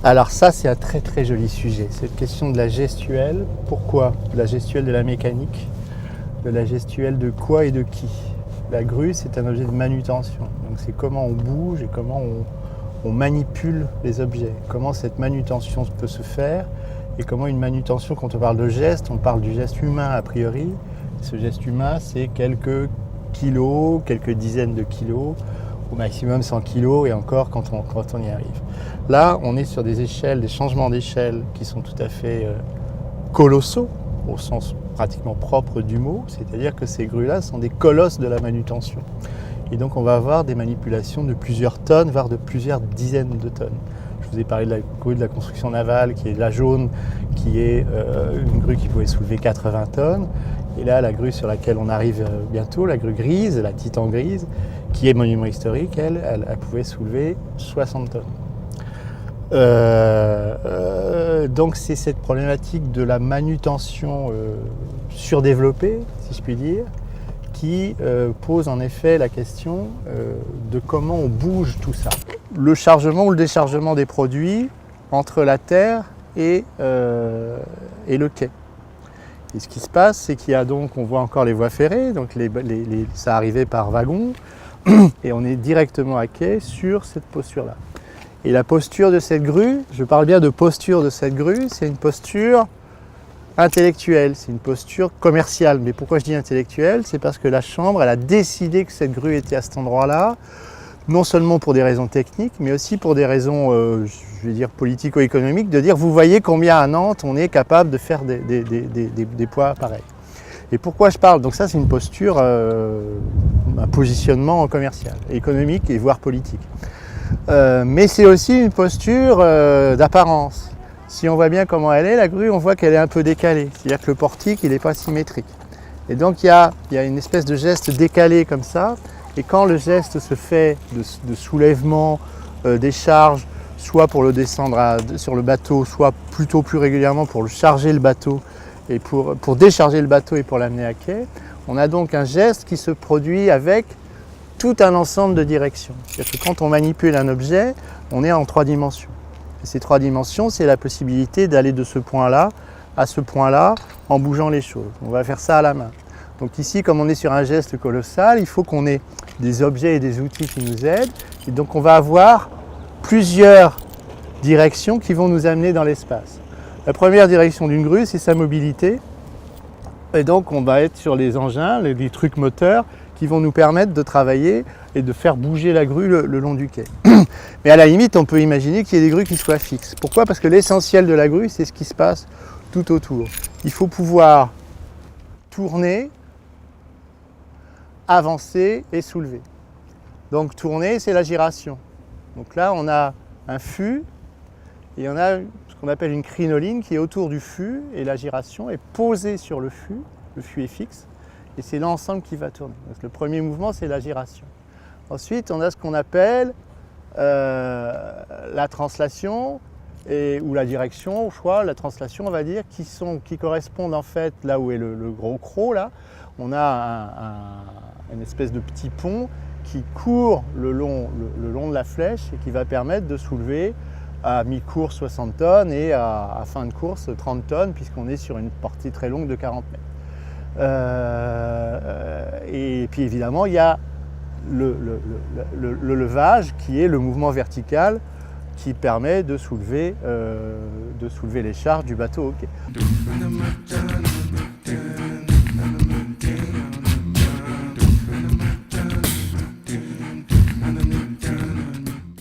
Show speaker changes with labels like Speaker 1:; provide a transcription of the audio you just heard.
Speaker 1: Alors ça, c'est un très très joli sujet, cette question de la gestuelle. Pourquoi de la gestuelle de la mécanique? De la gestuelle de quoi et de qui? La grue, c'est un objet de manutention. Donc c'est comment on bouge et comment on manipule les objets. Comment cette manutention peut se faire et comment une manutention, quand on parle de geste, on parle du geste humain a priori. Ce geste humain, c'est quelques kilos, quelques dizaines de kilos, au maximum 100 kilos et encore quand on y arrive. Là, on est sur des échelles, des changements d'échelle qui sont tout à fait colossaux, au sens pratiquement propre du mot, c'est-à-dire que ces grues-là sont des colosses de la manutention. Et donc on va avoir des manipulations de plusieurs tonnes, voire de plusieurs dizaines de tonnes. Je vous ai parlé de la grue de la construction navale, qui est la jaune, qui est une grue qui pouvait soulever 80 tonnes. Et là, la grue sur laquelle on arrive bientôt, la grue grise, la Titan grise, qui est monument historique, elle pouvait soulever 60 tonnes. Donc c'est cette problématique de la manutention surdéveloppée, si je puis dire, qui pose en effet la question de comment on bouge tout ça. Le chargement ou le déchargement des produits entre la terre et le quai. Et ce qui se passe, c'est qu'il y a donc, on voit encore les voies ferrées, donc ça arrivait par wagon, et on est directement à quai sur cette posture-là. Et la posture de cette grue, je parle bien de posture de cette grue, c'est une posture intellectuelle, c'est une posture commerciale. Mais pourquoi je dis intellectuelle? C'est parce que la Chambre, elle a décidé que cette grue était à cet endroit-là, non seulement pour des raisons techniques, mais aussi pour des raisons, je vais dire, politico-économiques, de dire, vous voyez combien à Nantes on est capable de faire des poids pareils. Et pourquoi je parle? Donc ça, c'est une posture, un positionnement commercial, économique et voire politique. Mais c'est aussi une posture d'apparence. Si on voit bien comment elle est, la grue, on voit qu'elle est un peu décalée. C'est-à-dire que le portique, il n'est pas symétrique. Et donc il y a une espèce de geste décalé comme ça. Et quand le geste se fait de soulèvement des charges, soit pour le descendre sur le bateau, soit plutôt plus régulièrement pour le charger le bateau et pour décharger le bateau et pour l'amener à quai, on a donc un geste qui se produit avec tout un ensemble de directions. C'est-à-dire que quand on manipule un objet, on est en 3 dimensions. Et ces 3 dimensions, c'est la possibilité d'aller de ce point-là à ce point-là en bougeant les choses. On va faire ça à la main. Donc ici, comme on est sur un geste colossal, il faut qu'on ait des objets et des outils qui nous aident. Et donc on va avoir plusieurs directions qui vont nous amener dans l'espace. La première direction d'une grue, c'est sa mobilité. Et donc on va être sur les engins, les trucs moteurs, qui vont nous permettre de travailler et de faire bouger la grue le long du quai. Mais à la limite, on peut imaginer qu'il y ait des grues qui soient fixes. Pourquoi? Parce que l'essentiel de la grue, c'est ce qui se passe tout autour. Il faut pouvoir tourner, avancer et soulever. Donc tourner, c'est la giration. Donc là, on a un fût et on a ce qu'on appelle une crinoline qui est autour du fût et la giration est posée sur le fût est fixe. Et c'est l'ensemble qui va tourner. Donc, le premier mouvement, c'est la giration. Ensuite, on a ce qu'on appelle la translation ou la direction, au choix. La translation, on va dire, qui correspondent en fait là où est le gros croc. Là, on a une espèce de petit pont qui court le long de la flèche et qui va permettre de soulever à mi-course 60 tonnes et à fin de course 30 tonnes, puisqu'on est sur une partie très longue de 40 mètres. Et puis évidemment, il y a le levage qui est le mouvement vertical qui permet de soulever les charges du bateau au quai.